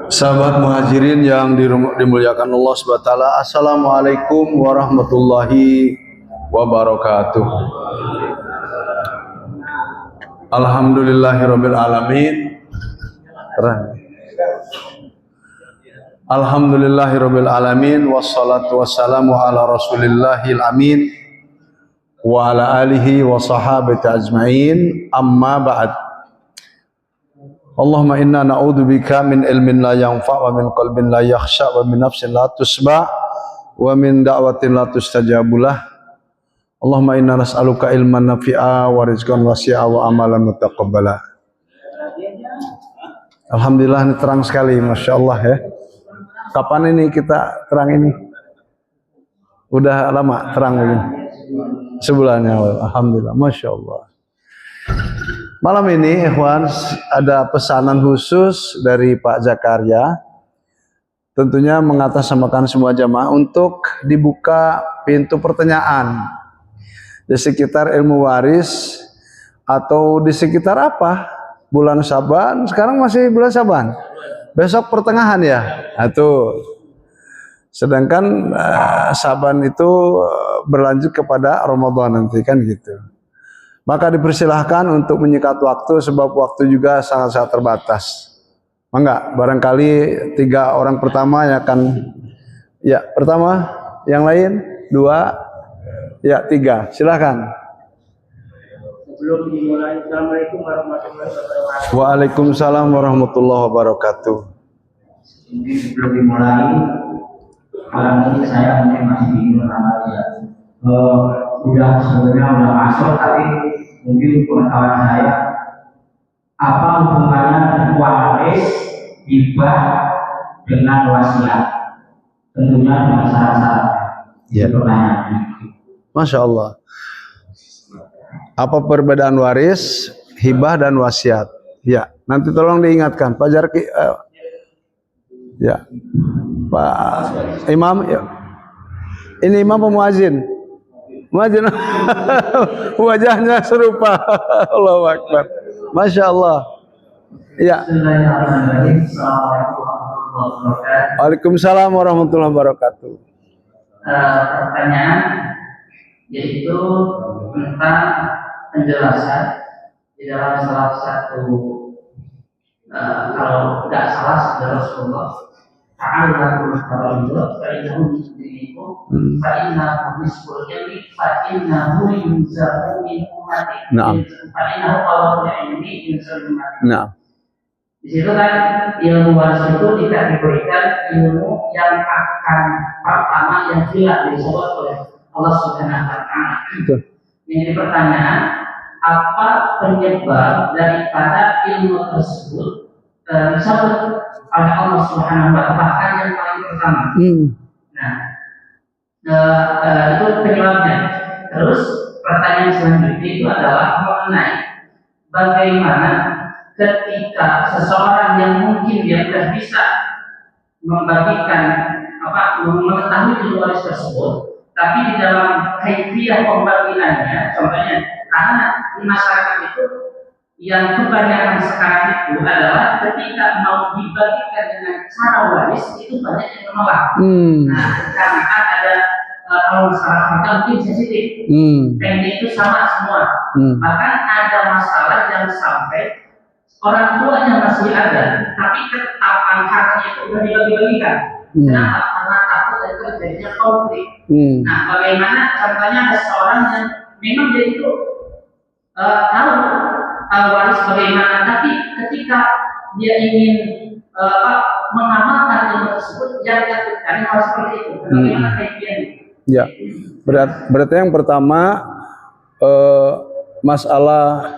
Sahabat muhajirin yang dimuliakan Allah SWT, Assalamualaikum warahmatullahi wabarakatuh. Alhamdulillahirabbil alamin. Alhamdulillahirabbil alamin wassalatu wassalamu ala rasulillahil amin wa ala alihi wa sahabati ajmain, amma ba'd. Allahumma inna na'udzubika min ilmin la yanfa' wa min qalbin la yakhsha wa min nafsin la tusba' wa min da'watin la tustajabulah. Allahumma inna nas'aluka ilman nafi'a wa rizqan wasi'a wa amalan mutaqabbala. Alhamdulillah, ini terang sekali, Masya Allah ya. Kapan ini kita terang ini? Udah lama terang begini? Sebulan ya, Alhamdulillah, Masya Allah. Malam ini, ikhwan, ada pesanan khusus dari Pak Zakaria. Tentunya mengatasnamakan semua jamaah untuk dibuka pintu pertanyaan di sekitar ilmu waris atau di sekitar apa? Bulan Syaban, sekarang masih bulan Syaban. Besok pertengahan ya. Itu. Sedangkan Syaban itu berlanjut kepada Ramadan nanti kan gitu. Maka dipersilahkan untuk menyikat waktu sebab waktu juga sangat-sangat terbatas. Mangga, barangkali 3 orang pertama yang akan, ya pertama, yang lain 2, ya 3. Silahkan. Sebelum dimulai, Assalamualaikum warahmatullahi wabarakatuh. Waalaikumsalam warahmatullahi wabarakatuh. Mungkin sebelum dimulai, malam ini saya mungkin masih bingung ya. Sebenarnya udah masuk, tapi mungkin pengetahuan saya, apa hubungannya waris, hibah dengan wasiat? Tentunya dengan syarat-syaratnya. Ya. Masya Allah. Apa perbedaan waris, hibah dan wasiat? Ya, nanti tolong diingatkan Pak Jarki. Ya, Pak Imam. Ya. Ini imam pemuazin. Muazin. Wajahnya serupa. Allahu Akbar. Masya Allah. Ya. Waalaikumsalam warahmatullahi wabarakatuh. Pertanyaan yaitu tentang penjelasan di dalam salah satu kalau tidak salah sudah Rasulullah ta'ala Rasulullah fa'innahu yudhinikum fa'innahu nisful ilmi fa'innahu yunzaru min ummati fa'innahu qawlul ilmi yunzaru min ummati. Di situ kan ilmu waris itu tidak diberikan ilmu yang akan pertama yang jelas disebut oleh Allah Subhanahu wa Ta'ala. Jadi pertanyaan, apa penyebab daripada ilmu tersebut disebut oleh Allah Subhanahu wa Ta'ala, bahkan yang paling pertama? Nah, itu penyebabnya. Terus pertanyaan selanjutnya itu adalah mengenai bagaimana ketika seseorang yang mungkin dia sudah bisa membagikan mengetahui ilmu waris tersebut, tapi di dalam kaifiyah pembagiannya, contohnya karena di masyarakat itu yang kebanyakan sekarang itu adalah ketika mau dibagikan dengan cara waris itu banyak yang menolak. Nah, karena kan ada kalau masalah mungkin sensitif, pendek itu sama semua. Bahkan ada masalah yang sampai orang tuanya masih ada, tapi ketetapan hartanya itu sudah dibagi-bagikan. Kenapa? Karena takut dan terjadinya konflik. Nah, bagaimana contohnya ada seorang yang memang dia itu tahu waris bagaimana, tapi ketika dia ingin mengamalkan ilmu tersebut, yang dilakukan harus seperti itu. Bagaimana kajian? Ya, berarti yang pertama masalah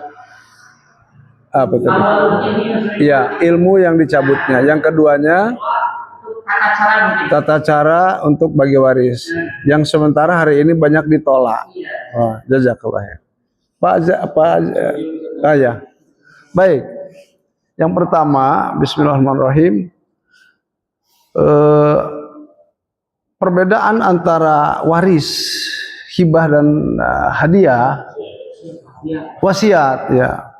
apa tadi? Ya, ilmu yang dicabutnya. Yang keduanya tata cara untuk bagi waris. Yang sementara hari ini banyak ditolak. Wah, jazakallah ya. Ya. Baik. Yang pertama, bismillahirrahmanirrahim. Perbedaan antara waris, hibah dan hadiah, wasiat ya.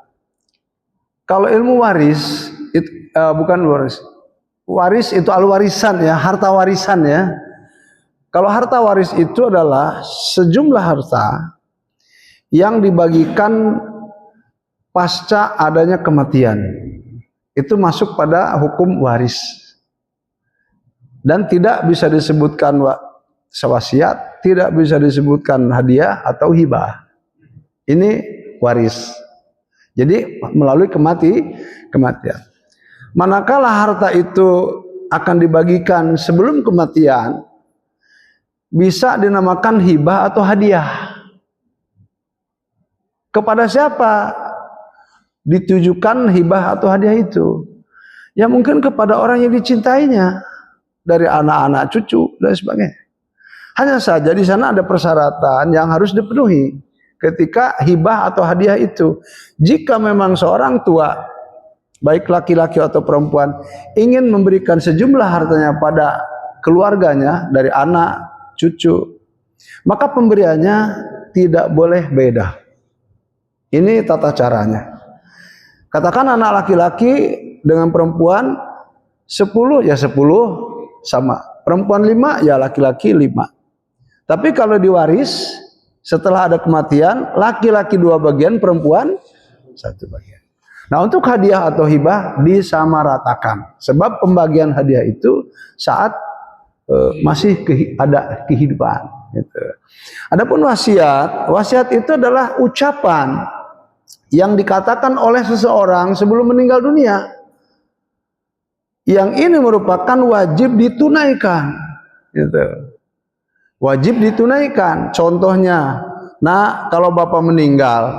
Kalau ilmu waris bukan waris. Waris itu al-warisan ya, harta warisan ya. Kalau harta waris itu adalah sejumlah harta yang dibagikan pasca adanya kematian. Itu masuk pada hukum waris. Dan tidak bisa disebutkan sewasiat, tidak bisa disebutkan hadiah atau hibah. Ini waris. Jadi melalui kematian. Manakala harta itu akan dibagikan sebelum kematian, bisa dinamakan hibah atau hadiah. Kepada siapa ditujukan hibah atau hadiah itu? Ya mungkin kepada orang yang dicintainya, dari anak-anak, cucu dan sebagainya. Hanya saja di sana ada persyaratan yang harus dipenuhi ketika hibah atau hadiah itu. Jika memang seorang tua, baik laki-laki atau perempuan, ingin memberikan sejumlah hartanya pada keluarganya dari anak, cucu, maka pemberiannya tidak boleh beda. Ini tata caranya. Katakan anak laki-laki dengan perempuan 10 ya 10 sama. Perempuan 5 ya laki-laki 5. Tapi kalau diwaris setelah ada kematian, laki-laki 2 bagian, perempuan 1 bagian. Nah, untuk hadiah atau hibah disamaratakan. Sebab pembagian hadiah itu saat masih ada kehidupan. Gitu. Adapun wasiat, wasiat itu adalah ucapan yang dikatakan oleh seseorang sebelum meninggal dunia. Yang ini merupakan wajib ditunaikan. Gitu. Wajib ditunaikan. Contohnya, nah kalau bapak meninggal,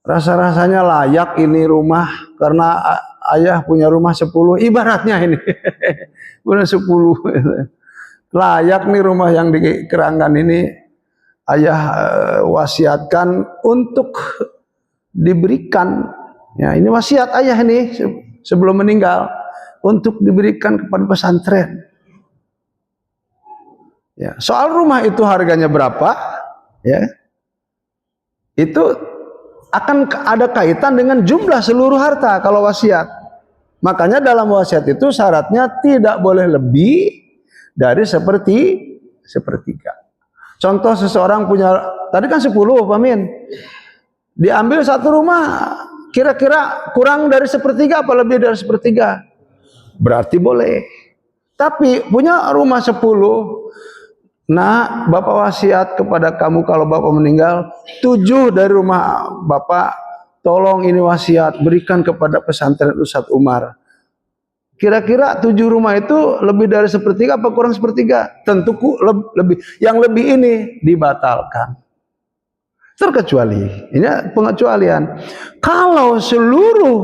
rasa-rasanya layak ini rumah karena ayah punya rumah 10, ibaratnya ini punya 10. Layak nih rumah yang di Keranggan ini ayah wasiatkan untuk diberikan. Ya, ini wasiat ayah ini sebelum meninggal untuk diberikan kepada pesantren. Ya, soal rumah itu harganya berapa? Ya. Itu akan ada kaitan dengan jumlah seluruh harta kalau wasiat. Makanya dalam wasiat itu syaratnya tidak boleh lebih dari sepertiga. Contoh seseorang punya, tadi kan 10 Pak Min. Diambil satu rumah, kira-kira kurang dari sepertiga apa lebih dari sepertiga? Berarti boleh. Tapi punya rumah 10, nah, bapak wasiat kepada kamu kalau bapak meninggal, 7 dari rumah bapak, tolong ini wasiat, berikan kepada pesantren Ustadz Umar. Kira-kira 7 rumah itu lebih dari sepertiga apa kurang sepertiga? Tentu lebih. Yang lebih ini dibatalkan. Terkecuali, ini pengecualian. Kalau seluruh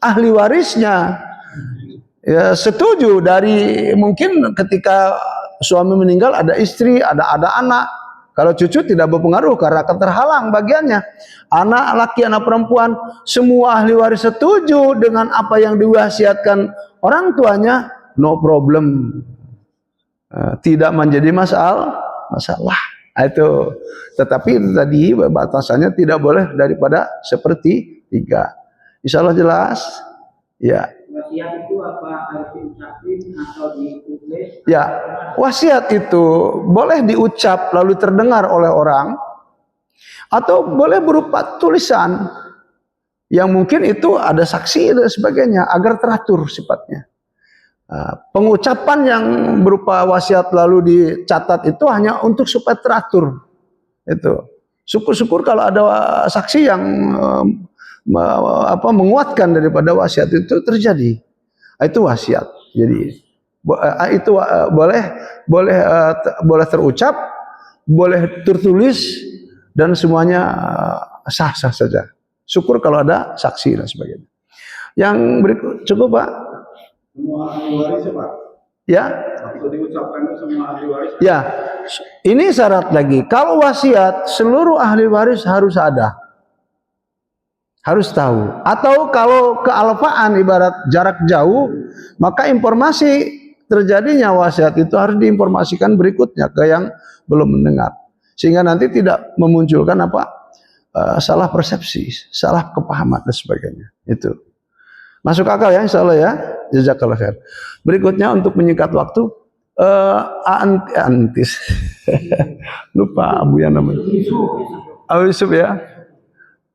ahli warisnya ya setuju, dari mungkin ketika suami meninggal ada istri, ada anak. Kalau cucu tidak berpengaruh karena akan terhalang bagiannya. Anak laki, anak perempuan, semua ahli waris setuju dengan apa yang diwasiatkan orang tuanya, no problem. Tidak menjadi masalah. Itu. Tetapi tadi batasannya tidak boleh daripada sepertiga. Insya Allah jelas. Ya. Wasiat itu apa harus diucapin atau ditulis? Ya, wasiat itu boleh diucap lalu terdengar oleh orang, atau boleh berupa tulisan yang mungkin itu ada saksi dan sebagainya agar teratur sifatnya. Pengucapan yang berupa wasiat lalu dicatat itu hanya untuk supaya teratur. Itu. Syukur-syukur kalau ada saksi yang menguatkan daripada wasiat itu terjadi. Itu wasiat. Jadi itu boleh terucap, boleh tertulis, dan semuanya sah-sah saja. Syukur kalau ada saksi dan sebagainya. Yang berikut cukup Pak. Semua ahli waris Pak. Ya. Itu diucapkan semua ahli waris. Ya. Ini syarat lagi. Kalau wasiat seluruh ahli waris harus ada. Harus tahu. Atau kalau kealfaan ibarat jarak jauh, maka informasi terjadinya wasiat itu harus diinformasikan berikutnya ke yang belum mendengar. Sehingga nanti tidak memunculkan salah persepsi, salah kepahaman dan sebagainya. Itu. Masuk akal ya insya Allah ya. Jazakallah khair. Berikutnya untuk menyingkat waktu, Antis. Lupa Abu yang namanya. Abu Yusuf ya.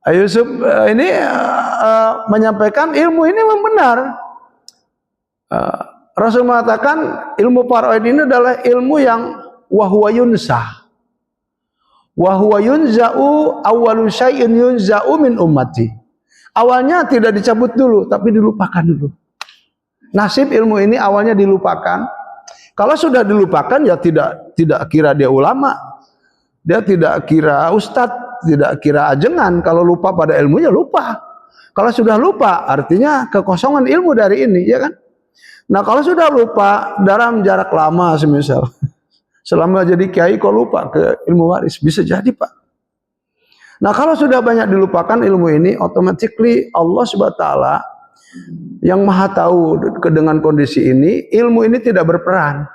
Abu Yusuf ini menyampaikan ilmu ini memang benar. Rasul mengatakan ilmu faraid ini adalah ilmu yang wahwa yunsah. Wahwa yunza'u awwalu syai'in yunza'u min ummati. Awalnya tidak dicabut dulu, tapi dilupakan dulu. Nasib ilmu ini awalnya dilupakan. Kalau sudah dilupakan ya tidak kira dia ulama. Dia tidak kira ustadz, tidak kira ajengan. Kalau lupa pada ilmunya lupa. Kalau sudah lupa artinya kekosongan ilmu dari ini, ya kan? Nah, kalau sudah lupa dalam jarak lama semisal selama jadi kiai kok lupa ke ilmu waris, bisa jadi Pak. Nah, kalau sudah banyak dilupakan ilmu ini, automatically Allah Subhanahu wa taala yang maha tahu dengan kondisi ini, ilmu ini tidak berperan.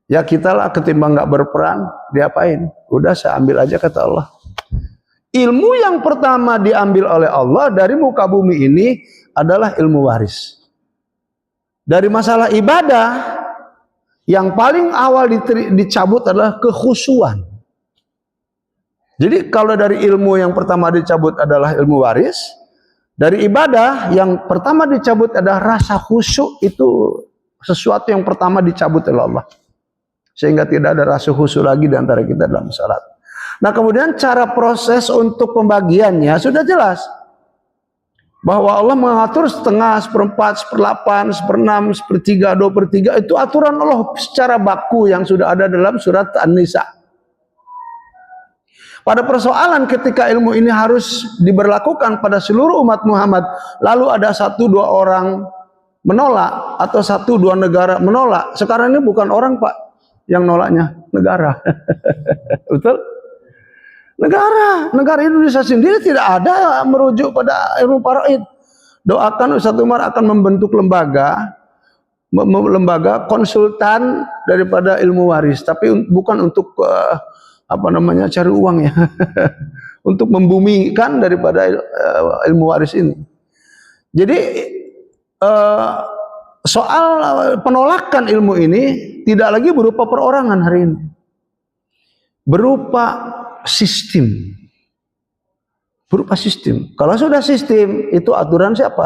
Ya kita lah ketimbang nggak berperan, diapain? Udah saya ambil aja kata Allah. Ilmu yang pertama diambil oleh Allah dari muka bumi ini adalah ilmu waris. Dari masalah ibadah, yang paling awal dicabut adalah kekhusyuan. Jadi kalau dari ilmu yang pertama dicabut adalah ilmu waris, dari ibadah yang pertama dicabut adalah rasa khusyuk, itu sesuatu yang pertama dicabut oleh Allah. Sehingga tidak ada rasa khusyuk lagi di antara kita dalam salat. Nah, kemudian cara proses untuk pembagiannya sudah jelas. Bahwa Allah mengatur setengah, seperempat, seperdelapan, seperenam, sepertiga, 2/3 itu aturan Allah secara baku yang sudah ada dalam surat An-Nisa. Pada persoalan ketika ilmu ini harus diberlakukan pada seluruh umat Muhammad, lalu ada 1-2 orang menolak atau 1-2 negara menolak. Sekarang ini bukan orang Pak yang nolaknya, negara. Betul? Negara Indonesia sendiri tidak ada merujuk pada ilmu faraid. Doakan Ustadz Umar akan membentuk lembaga konsultan daripada ilmu waris, tapi bukan untuk cari uang ya, untuk membumikan daripada ilmu waris ini. Jadi soal penolakan ilmu ini tidak lagi berupa perorangan hari ini, berupa sistem. Kalau sudah sistem, itu aturan siapa?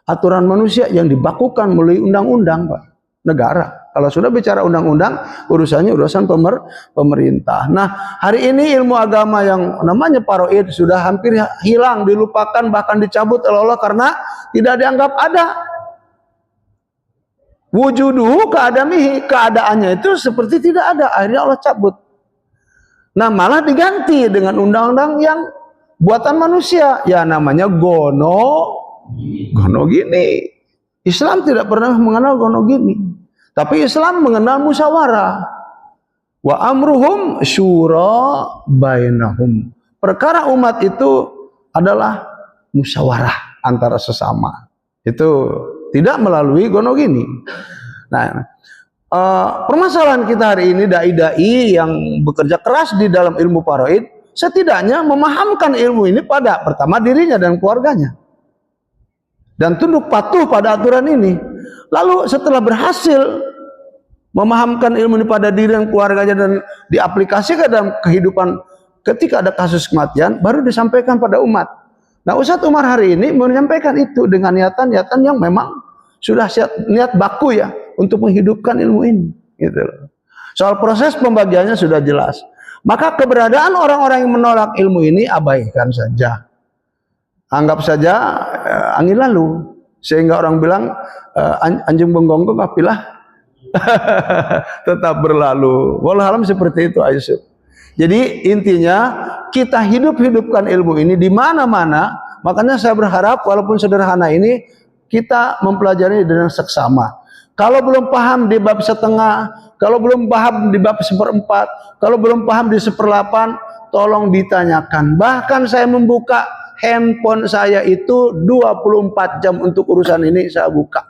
Aturan manusia yang dibakukan melalui undang-undang, Pak. Negara. Kalau sudah bicara undang-undang, urusannya urusan pemerintah. Nah, hari ini ilmu agama yang namanya faraid sudah hampir hilang, dilupakan, bahkan dicabut oleh Allah karena tidak dianggap ada. Wujuduhu keadamihi, keadaannya itu seperti tidak ada. Akhirnya Allah cabut. Nah, malah diganti dengan undang-undang yang buatan manusia. Ya namanya gono gini. Islam tidak pernah mengenal gono gini. Tapi Islam mengenal musyawarah. Wa amruhum syura bainahum. Perkara umat itu adalah musyawarah antara sesama. Itu tidak melalui gono gini. Nah, permasalahan kita hari ini, dai-dai yang bekerja keras di dalam ilmu faraid setidaknya memahamkan ilmu ini pada pertama dirinya dan keluarganya dan tunduk patuh pada aturan ini. Lalu setelah berhasil memahamkan ilmu ini pada diri dan keluarganya dan diaplikasikan dalam kehidupan ketika ada kasus kematian, baru disampaikan pada umat. Nah, Ustadz Umar hari ini menyampaikan itu dengan niatan-niatan yang memang sudah niat baku ya untuk menghidupkan ilmu ini, gitu loh. Soal proses pembagiannya sudah jelas. Maka keberadaan orang-orang yang menolak ilmu ini abaikan saja. Anggap saja angin lalu. Sehingga orang bilang anjing menggonggong apilah tetap berlalu. Wallahualam seperti itu Yusuf. Jadi intinya kita hidupkan ilmu ini di mana-mana. Makanya saya berharap walaupun sederhana ini kita mempelajari dengan seksama. Kalau belum paham di bab setengah, kalau belum paham di bab 1/4, kalau belum paham di 1/8, tolong ditanyakan. Bahkan saya membuka handphone saya itu 24 jam untuk urusan ini saya buka.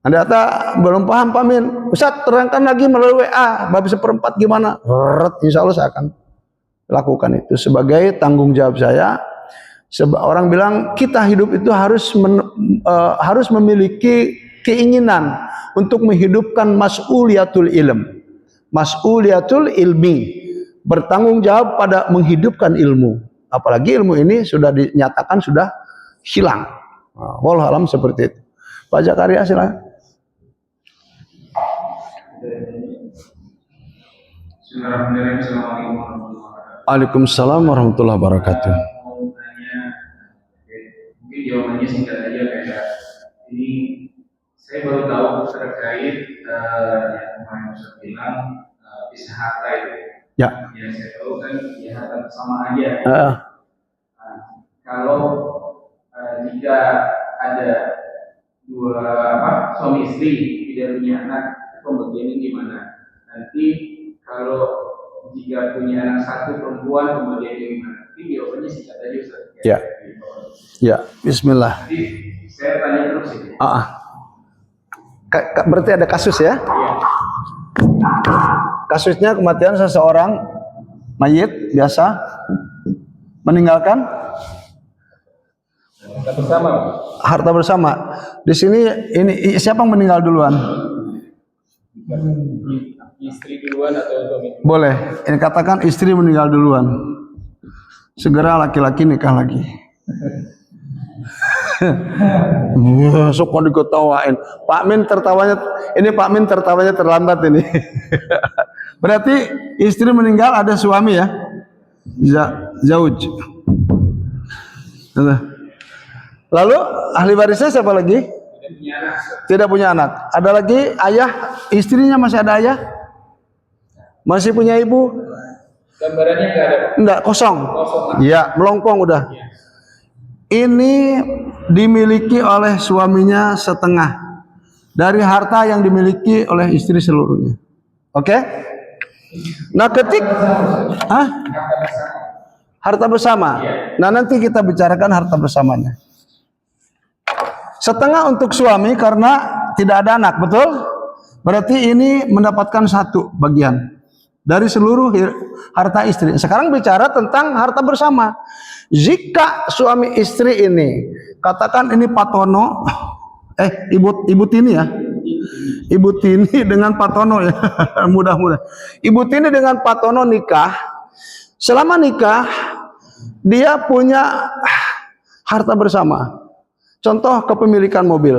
Anda kata belum paham Pak Min, Ustaz terangkan lagi melalui WA, bab 1/4 gimana? Insya Allah saya akan lakukan itu sebagai tanggung jawab saya Sebab orang bilang kita hidup itu harus memiliki keinginan untuk menghidupkan mas'uliyatul ilm, mas'uliyatul ilmi, bertanggung jawab pada menghidupkan ilmu. Apalagi ilmu ini sudah dinyatakan sudah hilang. Wallahu alam seperti itu. Pak Zakaria silakan. Assalamualaikum warahmatullahi wabarakatuh. Waalaikumsalam warahmatullahi wabarakatuh. Mau tanya, mungkin jawabannya singkat aja kayak ini. Saya baru tahu terkait yang kemarin Ustaz bilang pisah harta itu. Ya. Yang saya tahu kan ya harta sama aja. Nah, Kalau jika ada dua suami istri tidak punya anak, pembagiannya gimana? Nanti kalau jika punya anak satu perempuan, pembagiannya gimana? Ini jawabannya singkat aja Ustaz. Ya. Ya, bismillah. Jadi saya tanya terus ini. Berarti ada kasus ya? Iya. Kasusnya kematian seseorang mayit biasa meninggalkan Kita bersama. harta bersama. Di sini ini siapa yang meninggal duluan? Istri duluan atau suami? Boleh. Ini katakan istri meninggal duluan. Segera laki-laki nikah lagi. Suka diketawain. Pak Min tertawanya terlambat ini. Berarti istri meninggal ada suami ya? Zauj. Lalu ahli warisnya siapa lagi? Tidak punya anak. Ada lagi ayah, istrinya masih ada ayah? Masih punya ibu? Gambarannya nggak ada. Enggak, kosong. Iya, melongpong udah. Ini dimiliki oleh suaminya setengah dari harta yang dimiliki oleh istri seluruhnya. Oke? Nah, harta bersama. Nah, nanti kita bicarakan harta bersamanya. Setengah untuk suami karena tidak ada anak, betul? Berarti ini mendapatkan satu bagian dari seluruh harta istri. Sekarang bicara tentang harta bersama. Jika suami istri ini, katakan ini Pak Tono, Ibu Tini ya, Ibu Tini dengan Pak Tono ya, mudah-mudahan. Ibu Tini dengan Pak Tono nikah, selama nikah dia punya harta bersama. Contoh kepemilikan mobil,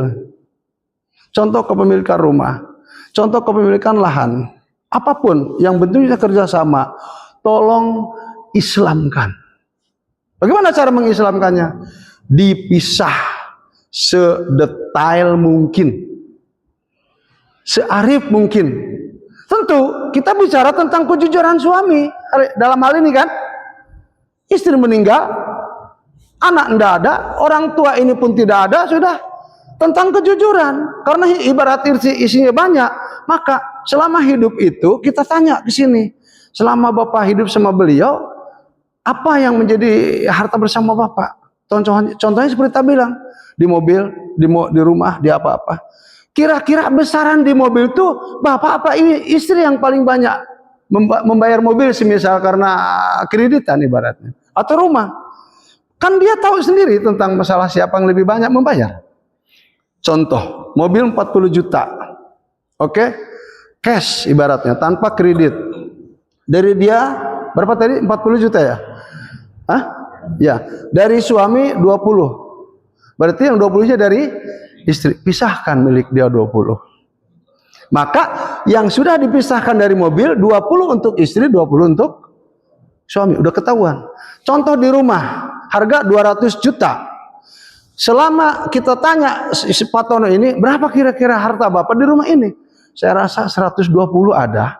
contoh kepemilikan rumah, contoh kepemilikan lahan, apapun yang bentuknya kerjasama, tolong Islamkan. Bagaimana cara mengislamkannya? Dipisah sedetail mungkin, searif mungkin. Tentu kita bicara tentang kejujuran suami. Dalam hal ini kan, istri meninggal, anak tidak ada, orang tua ini pun tidak ada, sudah tentang kejujuran. Karena ibarat isinya banyak, maka selama hidup itu kita tanya ke sini. Selama Bapak hidup sama beliau, apa yang menjadi harta bersama Bapak? Contohnya seperti kita bilang, di mobil, di rumah, di apa-apa. Kira-kira besaran di mobil itu Bapak apa istri yang paling banyak membayar mobil semisal karena kreditan ibaratnya, atau rumah? Kan dia tahu sendiri tentang masalah siapa yang lebih banyak membayar. Contoh, mobil 40 juta. Oke? Cash ibaratnya, tanpa kredit. Dari dia berapa tadi? 40 juta ya? Hah? Ya, dari suami 20. Berarti yang 20-nya dari istri. Pisahkan milik dia 20. Maka yang sudah dipisahkan dari mobil 20 untuk istri, 20 untuk suami. Udah ketahuan. Contoh di rumah, harga 200 juta. Selama kita tanya si Pak Tono ini, berapa kira-kira harta Bapak di rumah ini? Saya rasa 120 ada.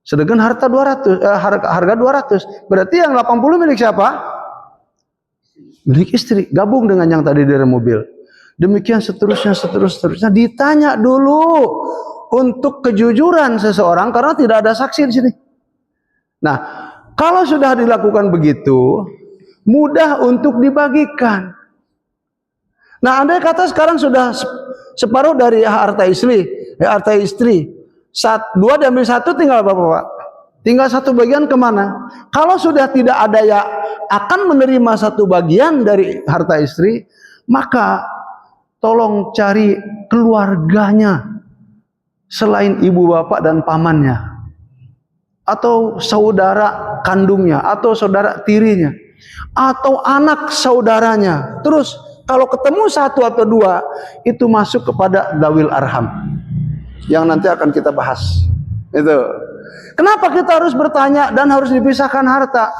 Sedangkan harga 200. Berarti yang 80 milik siapa? Milik istri. Gabung dengan yang tadi dari mobil. Demikian seterusnya. Ditanya dulu untuk kejujuran seseorang karena tidak ada saksi di sini. Nah, kalau sudah dilakukan begitu, mudah untuk dibagikan. Nah, andai kata sekarang sudah separuh dari harta istri. 2 diambil 1, tinggal berapa Pak? Tinggal satu bagian kemana? Kalau sudah tidak ada yang akan menerima satu bagian dari harta istri, maka tolong cari keluarganya selain ibu bapak dan pamannya, atau saudara kandungnya, atau saudara tirinya, atau anak saudaranya. Terus kalau ketemu satu atau dua, itu masuk kepada dawil arham yang nanti akan kita bahas. Itu. Kenapa kita harus bertanya dan harus dipisahkan harta?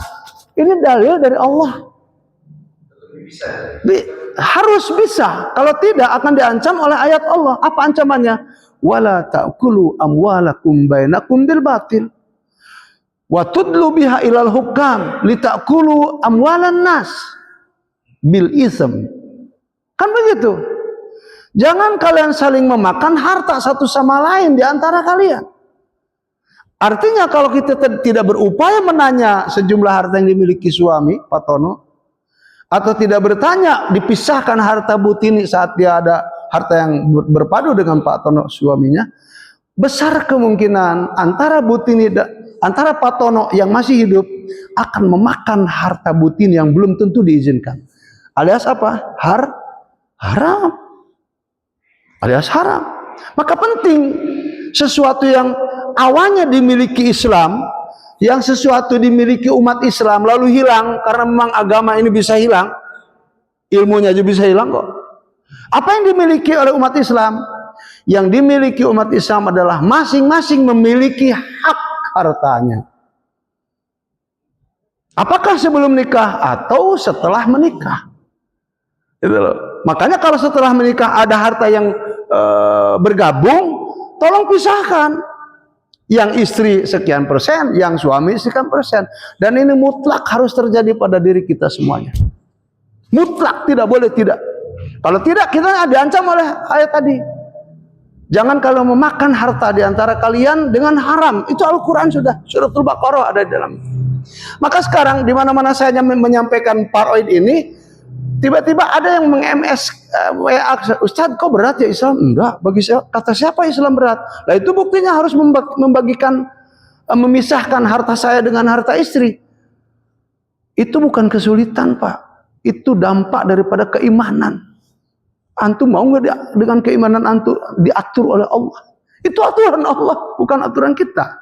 Ini dalil dari Allah. Harus bisa. Kalau tidak akan diancam oleh ayat Allah. Apa ancamannya? Wala ta'kulu amwalakum bainakum bil batil wa tudlu biha ilal hukam litakulu amwalan nas bil ism. Kan begitu. Jangan kalian saling memakan harta satu sama lain di antara kalian. Artinya kalau kita tidak berupaya menanya sejumlah harta yang dimiliki suami, Pak Tono, atau tidak bertanya dipisahkan harta Butini saat dia ada harta yang berpadu dengan Pak Tono suaminya, besar kemungkinan antara Butini antara Pak Tono yang masih hidup akan memakan harta Butini yang belum tentu diizinkan. Alias apa? Haram. Alias haram. Maka penting sesuatu yang awalnya dimiliki Islam, yang sesuatu dimiliki umat Islam lalu hilang karena memang agama ini bisa hilang, ilmunya aja bisa hilang kok. Apa yang dimiliki oleh umat Islam? Yang dimiliki umat Islam adalah masing-masing memiliki hak hartanya. Apakah sebelum nikah atau setelah menikah? Itu loh. Makanya kalau setelah menikah ada harta yang bergabung, tolong pisahkan. Yang istri sekian persen, yang suami sekian persen. Dan ini mutlak harus terjadi pada diri kita semuanya. Mutlak, tidak boleh tidak. Kalau tidak, kita diancam oleh ayat tadi. Jangan kalau memakan harta di antara kalian dengan haram. Itu Al-Quran sudah. Suratul Baqarah ada di dalam. Maka sekarang, di mana-mana saya menyampaikan paroid ini, tiba-tiba ada yang meng-MS WA, Ustadz kok berat ya Islam? Enggak, bagi saya, kata siapa Islam berat? Nah itu buktinya harus membagikan, memisahkan harta saya dengan harta istri. Itu bukan kesulitan Pak, itu dampak daripada keimanan. Antum mau nggak dengan keimanan antum diatur oleh Allah? Itu aturan Allah, bukan aturan kita.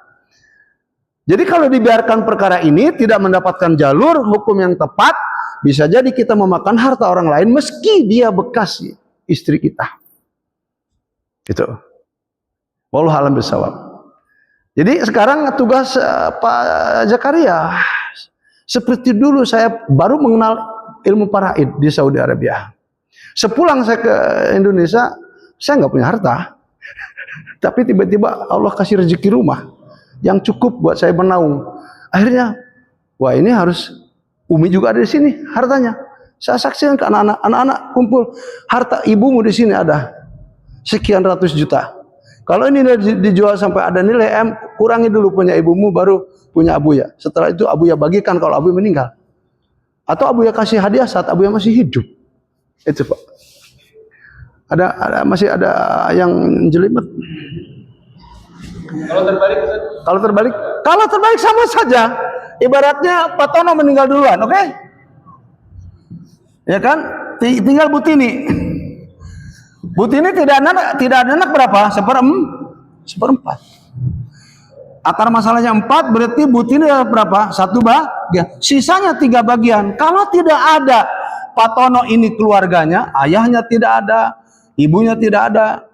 Jadi kalau dibiarkan perkara ini tidak mendapatkan jalur hukum yang tepat, bisa jadi kita memakan harta orang lain meski dia bekas istri kita. Gitu. Wallahu a'lam bishawab. Jadi sekarang tugas Pak Zakaria, seperti dulu saya baru mengenal ilmu paraid di Saudi Arabia. Sepulang saya ke Indonesia, saya nggak punya harta. Tapi tiba-tiba Allah kasih rezeki rumah yang cukup buat saya bernaung. Akhirnya, wah ini harus Umi juga ada di sini hartanya. Saya saksikan ke anak-anak kumpul, harta ibumu di sini ada sekian ratus juta. Kalau ini dijual sampai ada nilai M, kurangi dulu punya ibumu, baru punya Abuya. Setelah itu Abuya bagikan kalau Abuya meninggal. Atau Abuya kasih hadiah saat Abuya masih hidup. Itu Pak. Masih ada yang jelimet. Kalau terbalik sama saja. Ibaratnya Pak Tono meninggal duluan, oke? Ya kan? Tinggal Butini. Butini tidak ada anak berapa? Seperempat. Akar masalahnya 4, berarti Butini berapa? 1 bagian. Sisanya 3 bagian. Kalau tidak ada Pak Tono ini keluarganya, ayahnya tidak ada, ibunya tidak ada,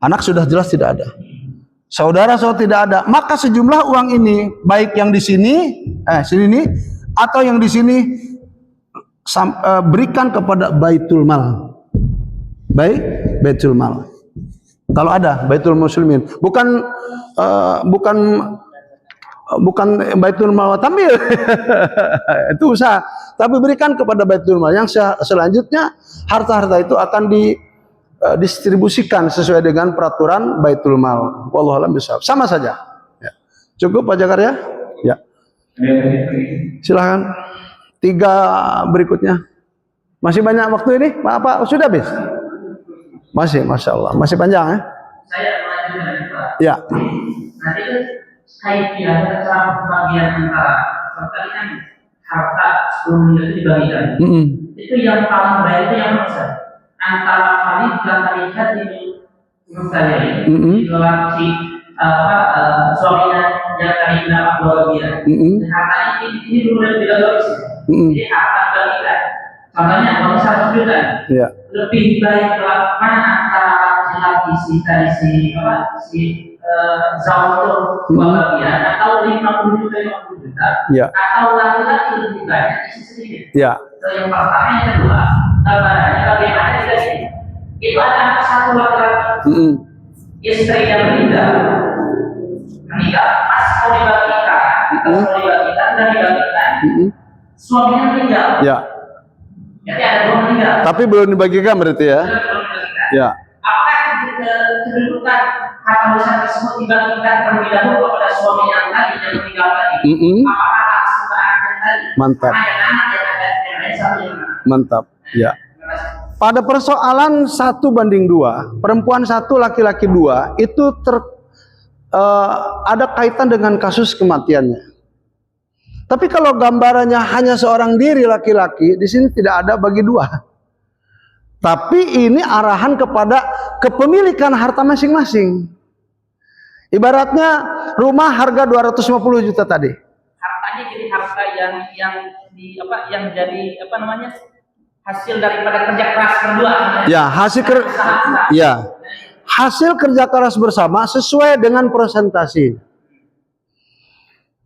anak sudah jelas tidak ada. Saudara-saudara tidak ada, maka sejumlah uang ini baik yang di sini, sini atau yang di sini berikan kepada Baitul Mal. Baitul Mal. Kalau ada Baitul Muslimin, bukan Baitul Mal Tamil. Itu usaha, tapi berikan kepada Baitul Mal. Yang selanjutnya harta-harta itu akan distribusikan sesuai dengan peraturan Baitul Mal. Wallahu a'lam bishawab. Sama saja. Ya. Cukup Pak Zakaria? Ya. Silakan. 3 berikutnya. Masih banyak waktu ini? Apa sudah habis? Masih, Masya Allah. Masih panjang ya? Saya melanjutkan Pak. Ya. Nanti kaifiah cara pembagian antara tadi kan harta sebelum meninggal itu dibagikan. Itu yang paling baik itu yang mana? Antara Khalid dan Khalid ini saya ini dalam si suaminya yang tadi dapat bagian. Harta ini dulu tidak bagus. Jadi harta bagikan. Contohnya kalau 100 juta, lebih baik mana antara laki-laki si Zawal itu bagian atau 50 juta atau laki-laki lebih banyak isi sedikit. So, yang pertama, yang kedua, gambarannya bagaimana juga sih? Itu ada anak satu laki-laki, istri yang meninggal, pas mau dibagikan, suaminya meninggal. Jadi ada 2 meninggal. Tapi belum dibagikan berarti ya? Apakah kedudukan harta warisan tersebut dibagikan terlebih dahulu kepada suami yang tadi yang meninggal tadi? Apakah langsung ke anak tadi? Mantap. Ada anak yang ada satu yang mana? Mantap. Ya. Pada persoalan 1:2, perempuan 1, laki-laki 2, itu ada kaitan dengan kasus kematiannya. Tapi kalau gambarannya hanya seorang diri laki-laki, di sini tidak ada bagi 2. Tapi ini arahan kepada kepemilikan harta masing-masing. Ibaratnya rumah harga 250 juta tadi. Hartanya jadi harta yang jadi hasil daripada kerja keras berdua. Hasil kerja keras bersama sesuai dengan persentase.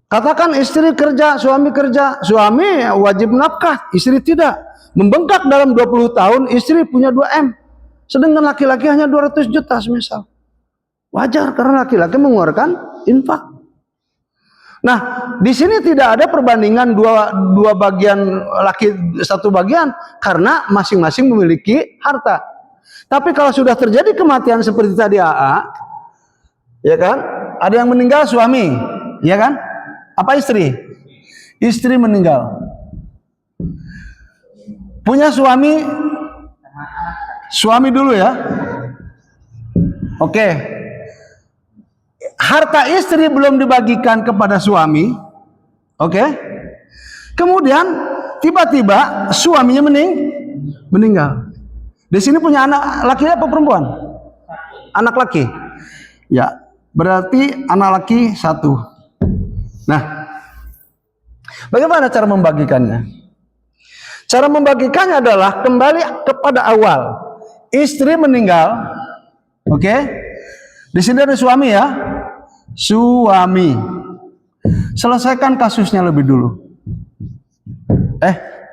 Katakan istri kerja, suami kerja, suami wajib nafkah, istri tidak. Membengkak dalam 20 tahun, istri punya 2M. Sedangkan laki-laki hanya 200 juta semisal. Wajar karena laki-laki mengeluarkan infak. Nah, di sini tidak ada perbandingan dua bagian laki satu bagian karena masing-masing memiliki harta. Tapi kalau sudah terjadi kematian seperti tadi AA, ya kan? Ada yang meninggal suami, ya kan? Apa istri? Istri meninggal. Punya suami dulu ya. Oke. Harta istri belum dibagikan kepada suami. Oke. Kemudian tiba-tiba suaminya meninggal. Di sini punya anak laki apa perempuan? Anak laki. Ya, berarti anak laki 1. Nah, bagaimana cara membagikannya? Cara membagikannya adalah kembali kepada awal. Istri meninggal, oke? Di sini ada suami ya, suami. Selesaikan kasusnya lebih dulu.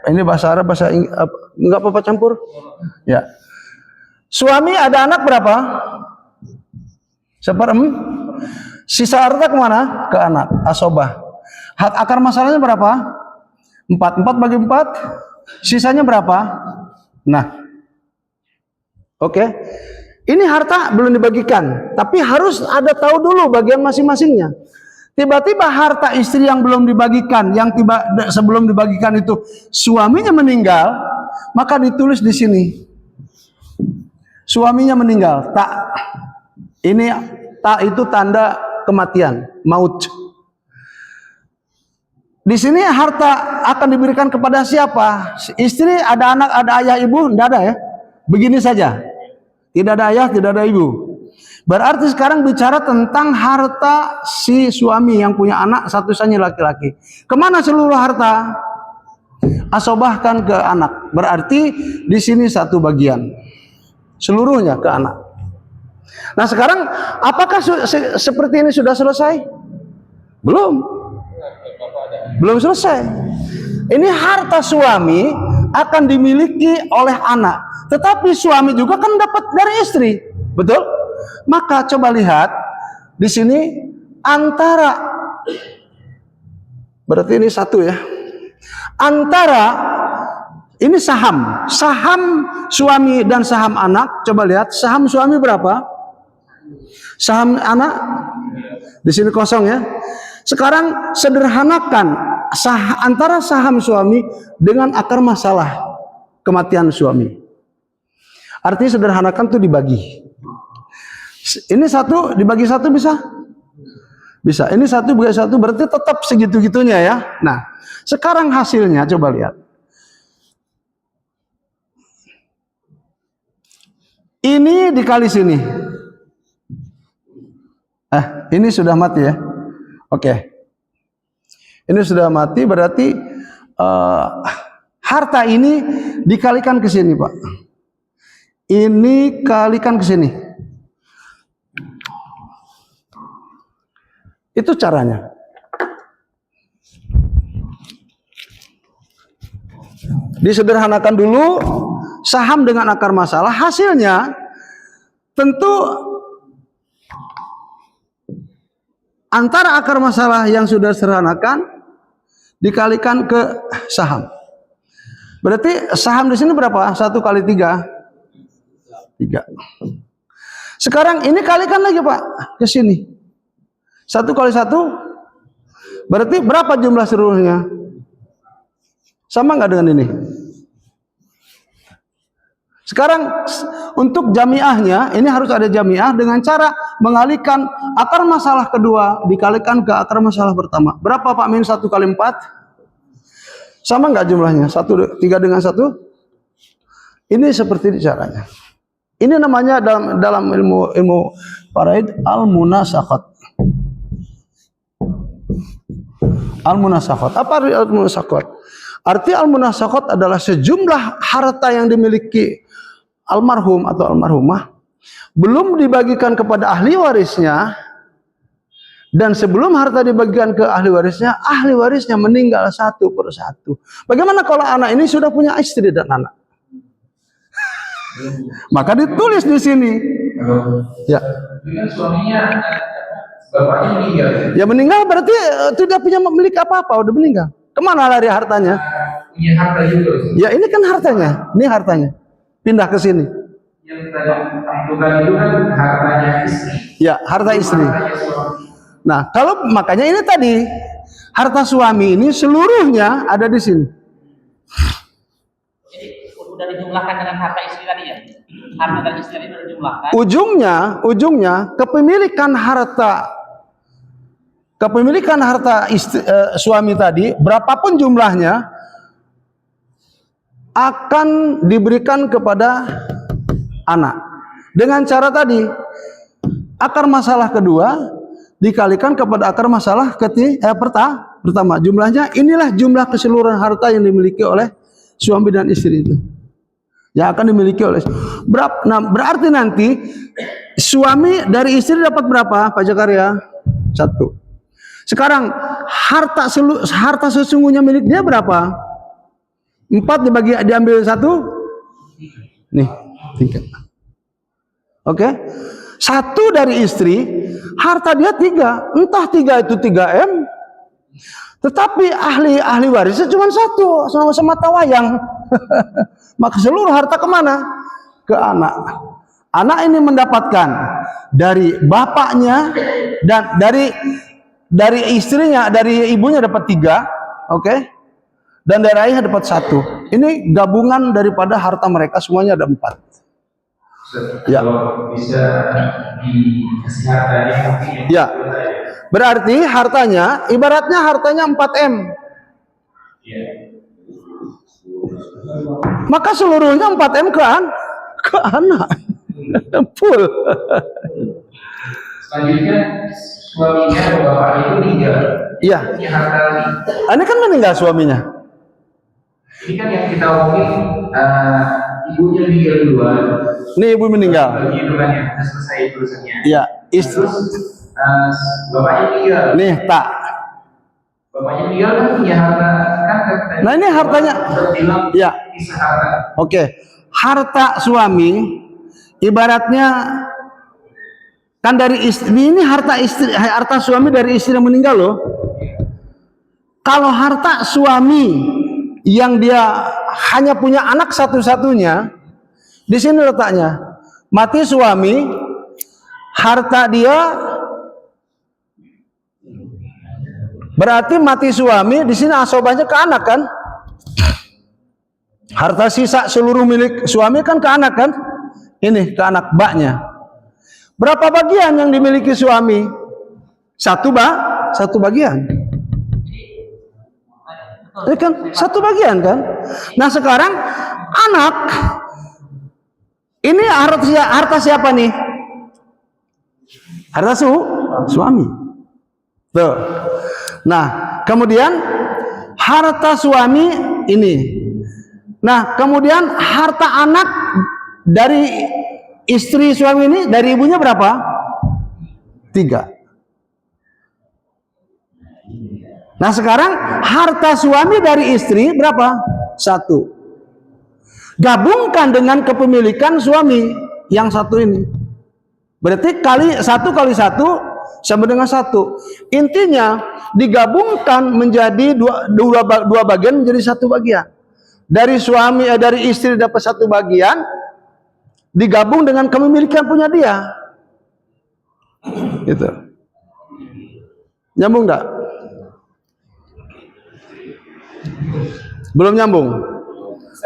Ini bahasa Arab, bahasa enggak apa-apa campur? Ya. Suami ada anak berapa? 1/4. Sisa harta kemana? Ke anak, asobah. Hak akar masalahnya berapa? 4 bagi 4. Sisanya berapa? Nah, oke. Ini harta belum dibagikan, tapi harus ada tahu dulu bagian masing-masingnya. Tiba-tiba harta istri yang belum dibagikan, sebelum dibagikan itu suaminya meninggal, maka ditulis di sini. Suaminya meninggal, itu tanda kematian, maut. Di sini harta akan diberikan kepada siapa? Istri, ada anak, ada ayah, ibu? Tidak ada ya. Begini saja. Tidak ada ayah, tidak ada ibu. Berarti sekarang bicara tentang harta si suami yang punya anak satu-satunya laki-laki. Kemana seluruh harta? Asobahkan ke anak. Berarti di sini 1 bagian. Seluruhnya ke anak. Nah sekarang apakah seperti ini sudah selesai? Belum selesai. Ini harta suami akan dimiliki oleh anak. Tetapi suami juga kan dapat dari istri. Betul? Maka coba lihat di sini antara, berarti ini 1 ya. Antara ini saham suami dan saham anak. Coba lihat saham suami berapa? Saham anak di sini kosong ya. Sekarang sederhanakan antara saham suami dengan akar masalah kematian suami. Artinya sederhanakan tuh dibagi. Ini 1 dibagi 1 bisa? Bisa. Ini 1 bagi 1 berarti tetap segitu-gitunya ya. Nah, sekarang hasilnya coba lihat. Ini dikali sini. Ini sudah mati ya. Oke. Ini sudah mati berarti harta ini dikalikan ke sini, Pak. Ini kalikan ke sini. Itu caranya. Disederhanakan dulu saham dengan akar masalah, hasilnya tentu antara akar masalah yang sudah sederhanakan dikalikan ke saham. Berarti saham di sini berapa? 1 kali 3. 3. Sekarang ini kalikan lagi, Pak, ke sini. 1 kali 1 berarti berapa jumlah seluruhnya? Sama nggak dengan ini? Sekarang untuk jamiahnya, ini harus ada jamiah dengan cara mengalihkan akar masalah kedua dikalikan ke akar masalah pertama. Berapa, Pak Min? 1 kali 4? Sama nggak jumlahnya? 3 dengan 1? Ini seperti caranya. Ini namanya dalam ilmu faraid al-munasakhat. Al-munasakhat. Apa arti al-munasakhat? Arti al-munasakhat adalah sejumlah harta yang dimiliki almarhum atau almarhumah belum dibagikan kepada ahli warisnya, dan sebelum harta dibagikan ke ahli warisnya meninggal 1 per 1. Bagaimana kalau anak ini sudah punya istri dan anak? Maka ditulis di sini. Ya. Dengan suaminya, bapaknya meninggal. Ya meninggal berarti tidak punya milik apa-apa, udah meninggal. Kemana lari hartanya? Punya harta juga. Ya ini kan hartanya, ini hartanya. Pindah ke sini. Yang tentukan itu kan hartanya istri. Ya, harta istri. Nah, kalau makanya ini tadi harta suami ini seluruhnya ada di sini. Jadi udah dijumlahkan dengan harta istri tadi ya. Harta dan istri itu udah dijumlahkan. Ujungnya kepemilikan harta suami tadi, berapapun jumlahnya, akan diberikan kepada anak. Dengan cara tadi, akar masalah kedua dikalikan kepada akar masalah pertama. Jumlahnya, inilah jumlah keseluruhan harta yang dimiliki oleh suami dan istri itu. Yang akan dimiliki oleh berarti nanti suami dari istri dapat berapa, Pak Jakaria? 1. Sekarang harta sesungguhnya milik dia berapa? 4 diambil 1. Nih, 3. Oke. 1 dari istri, harta dia 3. Entah 3 itu 3M. Tetapi ahli warisnya cuma 1, sama semata wayang. Maka seluruh harta kemana? Ke anak. Anak ini mendapatkan dari bapaknya dan dari istrinya, dari ibunya dapat 3, oke? Dan dari ayah dapat 1. Ini gabungan daripada harta mereka semuanya ada 4. Ya. Kalau bisa dikasih hartanya mungkin. Ya. Berarti hartanya, ibaratnya hartanya 4M. Iya. Maka seluruhnya 4M ke anak. Full. Selanjutnya suaminya atau bapaknya itu meninggal. Iya. Punya harta lagi. Ini kan meninggal suaminya. Ini kan yang kita omongin, ibunya meninggal duluan. Nih ibu meninggal. Bagi duluannya, udah selesai urusannya. Iya. Istri. Terus bapaknya meninggal. Nih tak. Bapaknya meninggal kan punya harta kan? Nah ini hartanya. Ya. Kisah harta. Oke. Harta suami ibaratnya kan dari istri, ini harta suami dari istri yang meninggal loh. Kalau harta suami yang dia hanya punya anak satu-satunya, di sini letaknya. Mati suami, harta dia berarti mati suami, di sini asobahnya ke anak kan? Harta sisa seluruh milik suami kan ke anak kan? Ini ke anak baknya. Berapa bagian yang dimiliki suami? 1. satu bagian. Ya kan? Satu bagian kan? Nah sekarang anak ini harta siapa nih? Harta suami. Tuh. Nah, kemudian harta suami ini. Nah, kemudian harta anak dari istri suami ini dari ibunya berapa? 3. Nah sekarang harta suami dari istri berapa? 1. Gabungkan dengan kepemilikan suami yang 1 ini. Berarti satu kali 1 sama dengan 1. Intinya digabungkan menjadi dua bagian menjadi 1 bagian. Dari suami dari istri dapat 1 bagian digabung dengan kepemilikan punya dia. Gitu. Nyambung enggak? Belum nyambung.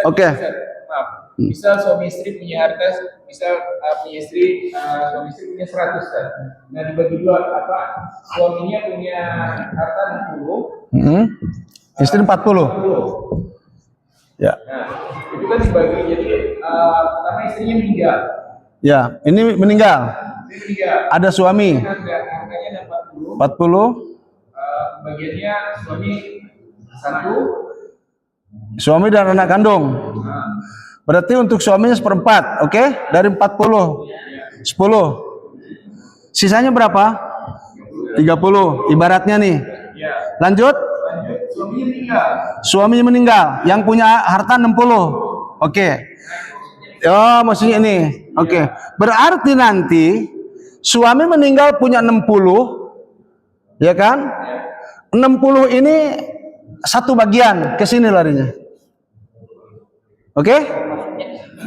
Oke. Maaf. Misal suami istri punya harta, misal punya istri, suami istri punya 100 kan. Nah dibagi 2 suaminya punya harta 60. Istri 40. 40. Ya. Nah, itu kan dibagi jadi pertama istrinya meninggal. Ya, ini meninggal. Ini meninggal. Ada suami. Harganya ada 40. 40. Bagiannya suami 1. Suami dan anak kandung. Berarti untuk suaminya 1/4, oke? Dari 40. 10. Sisanya berapa? 30. Ibaratnya nih. Ya. Lanjut. Suaminya meninggal. Suaminya meninggal. Yang punya harta 60. Oke. Oh, maksudnya ini. Oke. Berarti nanti suami meninggal punya 60. Ya kan? 60 ini 1 bagian ke sini larinya. Oke?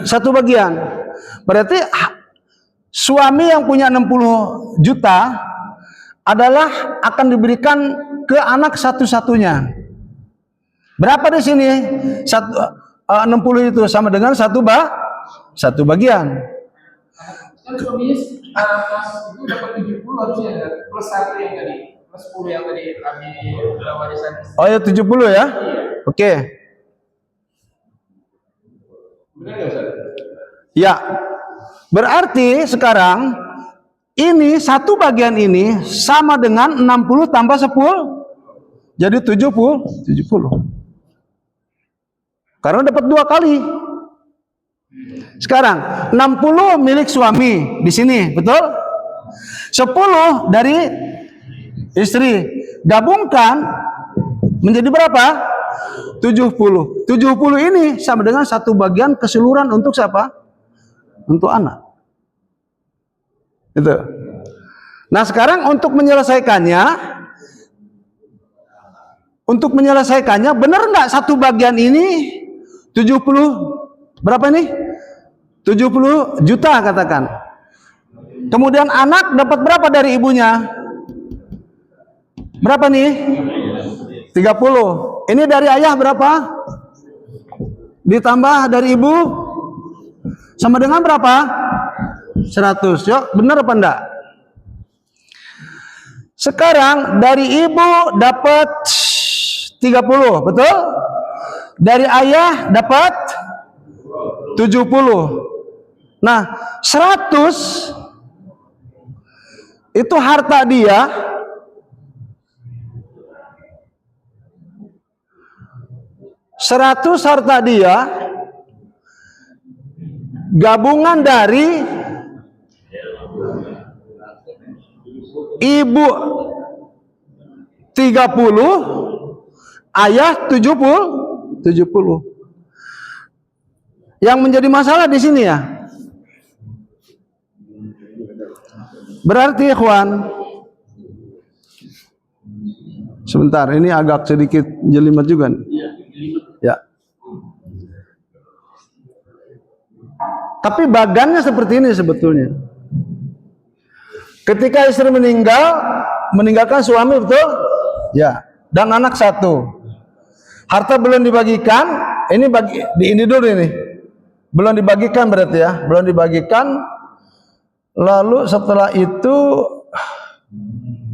1 bagian. Berarti suami yang punya 60 juta adalah akan diberikan ke anak satu-satunya. Berapa di sini? 60 itu sama dengan 1 bagian. Kan suaminya pas itu dapat 70 harusnya plus 1 yang tadi, plus 10 yang tadi ambil warisan. Oh ya 70 ya? Oke. Benar nggak Ustaz? Ya. Berarti sekarang ini 1 bagian ini sama dengan 60 tambah 10 jadi 70. Karena dapat 2 kali. Sekarang 60 milik suami di sini, betul? 10 dari istri. Gabungkan menjadi berapa? 70. 70 ini sama dengan 1 bagian keseluruhan untuk siapa? Untuk anak. Itu. Nah, sekarang untuk menyelesaikannya benar nggak 1 bagian ini 70 berapa nih? 70 juta katakan. Kemudian anak dapat berapa dari ibunya? Berapa nih? 30. Ini dari ayah berapa? Ditambah dari ibu sama dengan berapa? 100. Yuk, benar apa enggak? Sekarang dari ibu dapat 30, betul? Dari ayah dapat 70. Nah, 100 itu harta dia. 100 harta dia gabungan dari ibu 30, ayah 70. Yang menjadi masalah di sini ya. Berarti ikhwan, sebentar, ini agak sedikit jelimet juga nih. Ya. Tapi bagannya seperti ini sebetulnya. Ketika istri meninggalkan suami, betul? Ya. Dan anak 1. Harta belum dibagikan, ini dulu ini. Belum dibagikan berarti ya, belum dibagikan. Lalu setelah itu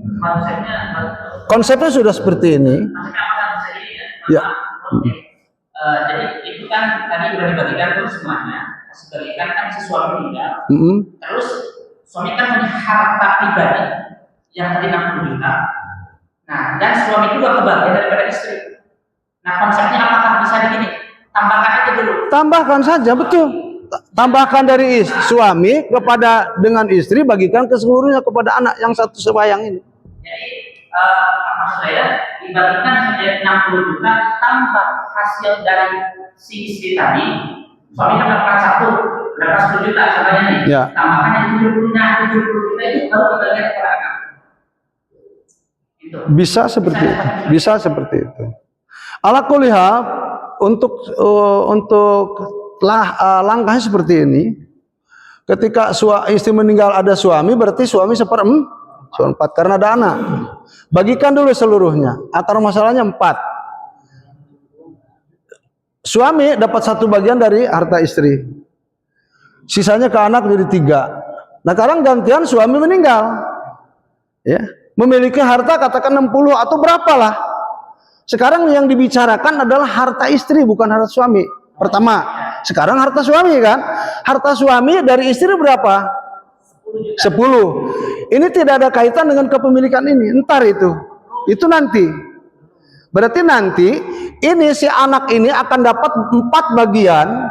Konsepnya Konsepnya sudah seperti ini. konsepnya apa kan bisa jadi Ya. Oke. Jadi itu kan tadi sudah dibagikan tuh semuanya. Sebagian kan si suami meninggal. Terus suami kan punya harta pribadi yang tadi 60 juta. Nah, dan suami juga kebagian daripada istri. Nah, konsepnya apakah bisa begini? Tambahkan aja dulu. Tambahkan saja, betul. Tambahkan dari suami kepada dengan istri, bagikan ke seluruhnya kepada anak yang satu sebayang ini. Jadi maksud saya dibagikan saja 60 juta tambah hasil dari si istri tadi. Suami kan dapat 10 juta contohnya nih. Ya. Tambahkan yang 70 juta itu baru dibagikan kepada anak. Itu. Bisa seperti itu. Bisa seperti itu. Ala kulli hal, untuk langkahnya seperti ini. Ketika istri meninggal ada suami, berarti suami seperempat karena ada anak. Bagikan dulu seluruhnya. Akar masalahnya 4. Suami dapat 1 bagian dari harta istri. Sisanya ke anak jadi 3. Nah, sekarang gantian suami meninggal. Ya, memiliki harta katakan 60 atau berapalah. Sekarang yang dibicarakan adalah harta istri, bukan harta suami. Pertama, sekarang harta suami kan. Harta suami dari istri berapa? 10. Ini tidak ada kaitan dengan kepemilikan ini. Entar itu nanti. Berarti nanti ini si anak ini akan dapat 4 bagian,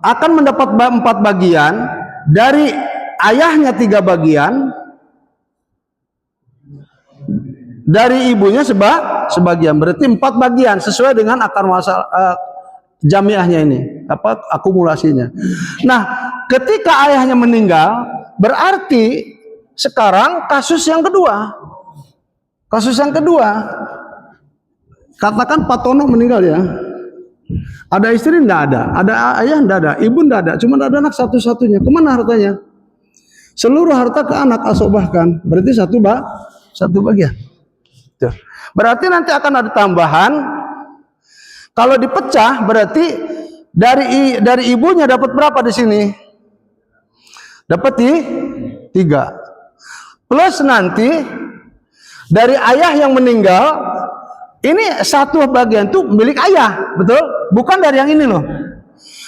akan mendapat 4 bagian dari ayahnya 3 bagian, dari ibunya sebagian. Berarti 4 bagian sesuai dengan akar masalah jamiahnya ini, akumulasinya. Nah, ketika ayahnya meninggal, berarti sekarang kasus yang kedua. Katakan Pak Tono meninggal ya. Ada istri enggak ada, ada ayah enggak ada, ibu enggak ada, cuma ada anak satu-satunya. Kemana hartanya? Seluruh harta ke anak asobahkan. Berarti satu bagian. Berarti nanti akan ada tambahan. Kalau dipecah berarti dari ibunya dapat berapa di sini? Dapat 3. Plus nanti dari ayah yang meninggal, ini 1 bagian itu milik ayah, betul? Bukan dari yang ini loh.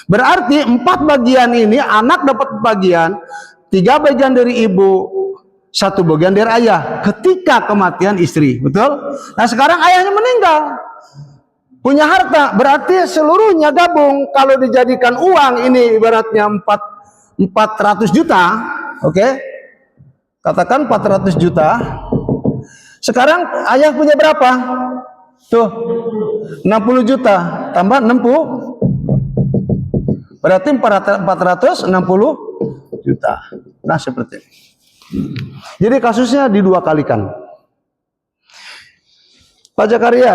Berarti 4 bagian ini anak dapat bagian, 3 bagian dari ibu, 1 bagian dari ayah ketika kematian istri, betul? Nah, sekarang ayahnya meninggal, punya harta, berarti seluruhnya gabung. Kalau dijadikan uang ini ibaratnya 400 juta, oke? Katakan 400 juta. Sekarang ayah punya berapa? Tuh, 60 juta tambah 60, berarti 460 juta. Nah, seperti ini. Jadi kasusnya di 2 kalikan. Pak Jakaria,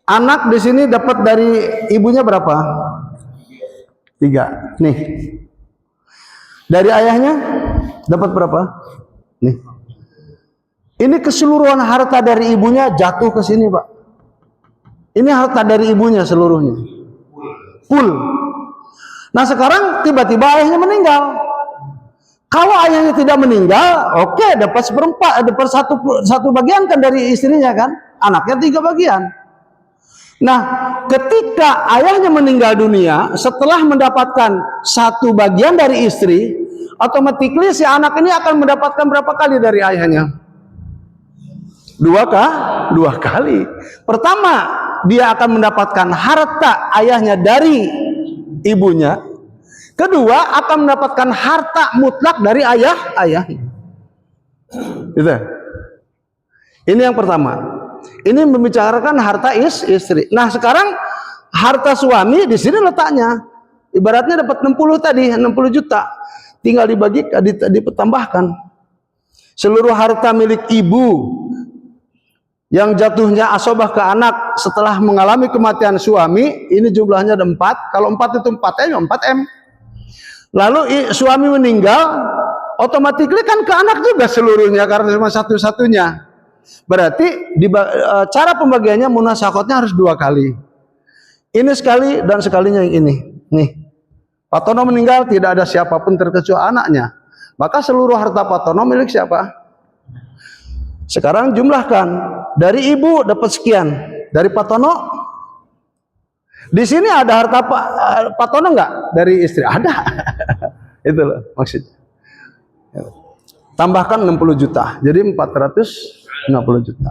anak di sini dapat dari ibunya berapa? 3. Nih. Dari ayahnya dapat berapa? Nih. Ini keseluruhan harta dari ibunya jatuh ke sini, Pak. Ini harta dari ibunya seluruhnya. Full. Nah, sekarang tiba-tiba ayahnya meninggal. Kalau ayahnya tidak meninggal, oke, dapat 1/4, dapat satu bagian kan dari istrinya kan? Anaknya 3 bagian. Nah, ketika ayahnya meninggal dunia, setelah mendapatkan 1 bagian dari istri, otomatis si anak ini akan mendapatkan berapa kali dari ayahnya? 2 kali. Pertama, dia akan mendapatkan harta ayahnya dari ibunya. Kedua, akan mendapatkan harta mutlak dari ayahnya. Gitu. Ini yang pertama. Ini membicarakan harta istri. Nah, sekarang harta suami di sini letaknya. Ibaratnya dapat 60 tadi, 60 juta. Tinggal dibagi, ditambahkan. Seluruh harta milik ibu yang jatuhnya asobah ke anak setelah mengalami kematian suami, ini jumlahnya ada 4. Kalau 4 itu 4M, 4M. Lalu suami meninggal, otomatis kan ke anak juga seluruhnya karena cuma satu-satunya. Berarti cara pembagiannya munasakotnya harus 2 kali. Ini sekali dan sekalinya yang ini. Nih, Pak Tono meninggal, tidak ada siapapun terkecuali anaknya. Maka seluruh harta Pak Tono milik siapa? Sekarang jumlahkan, dari ibu dapat sekian, dari Pak Tono. Di sini ada harta Pak Tono enggak dari istri? Ada. Itu loh maksudnya. Tambahkan 60 juta, jadi 460 juta.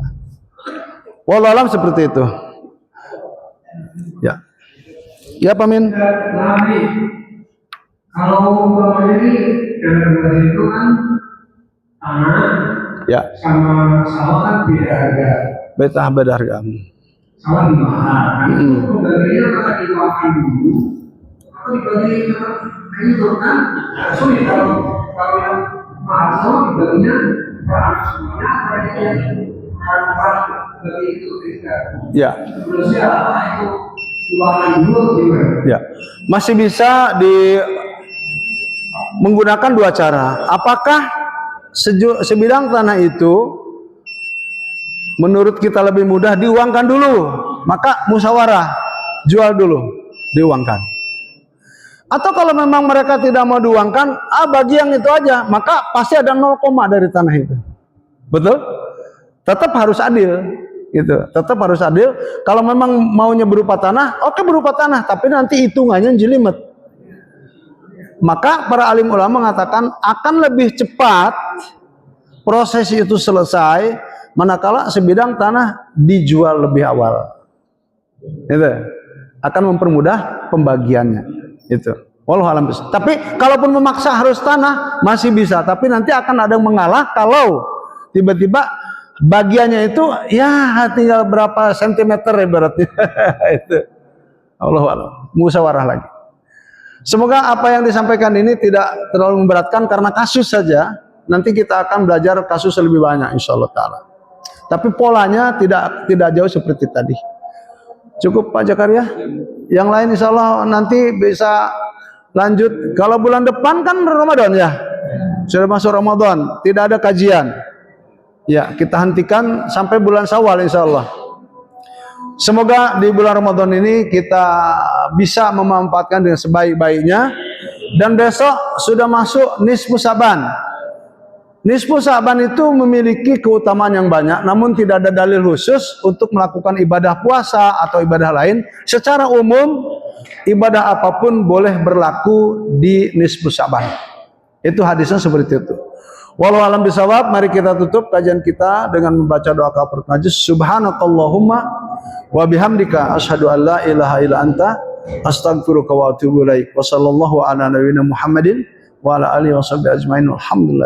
Wallahu alam seperti itu. Ya. Ya Pak Min. Nabi, kalau umpamanya ini dalam itu kan tanah Ya. sama sawah kan beda harga. Beda harga. Sawah di mahal. Itu pembagiannya maka diwakilkan dulu. Atau dibagi itu kan sulit kalau yang mahal sawah dibaginya per anak semuanya, yang bagi itu tidak. Ya. Terus apa itu diwakilkan dulu gimana? Ya. Masih bisa menggunakan dua cara. Apakah sebidang tanah itu menurut kita lebih mudah diuangkan dulu, maka musyawarah jual dulu, diuangkan. Atau kalau memang mereka tidak mau diuangkan, bagi yang itu aja, maka pasti ada 0, dari tanah itu. Betul? Tetap harus adil, gitu. Tetap harus adil. Kalau memang maunya berupa tanah, oke berupa tanah, tapi nanti hitungannya jelimet. Maka para alim ulama mengatakan akan lebih cepat proses itu selesai manakala sebidang tanah dijual lebih awal. Itu akan mempermudah pembagiannya. Itu. Wallahu a'lam bishawab. Tapi kalaupun memaksa harus tanah masih bisa, tapi nanti akan ada yang mengalah kalau tiba-tiba bagiannya itu ya tinggal berapa sentimeter ibaratnya. Itu. Wallahu a'lam. Musyawarah lagi. Semoga apa yang disampaikan ini tidak terlalu memberatkan karena kasus saja. Nanti kita akan belajar kasus lebih banyak insyaallah taala. Tapi polanya tidak jauh seperti tadi. Cukup Pak Jakaria? Yang lain insyaallah nanti bisa lanjut. Kalau bulan depan kan Ramadan ya. Sudah masuk Ramadan, tidak ada kajian. Ya, kita hentikan sampai bulan Syawal insyaallah. Semoga di bulan Ramadan ini kita bisa memanfaatkan dengan sebaik-baiknya. Dan besok sudah masuk nisfu Sa'ban. Nisfu Sa'ban itu memiliki keutamaan yang banyak, namun tidak ada dalil khusus untuk melakukan ibadah puasa atau ibadah lain. Secara umum, ibadah apapun boleh berlaku di nisfu Sa'ban. Itu hadisnya seperti itu. Wallahu a'lam bishawab. Mari kita tutup kajian kita dengan membaca doa kafaratul majlis. Subhanakallahumma wa bihamdika asyhadu an la ilaha illa anta astaghfiruka wa atubu ilaik. Wa sallallahu ala nabiyyina Muhammadin wa ala alihi washabihi ajmain. Alhamdulillah.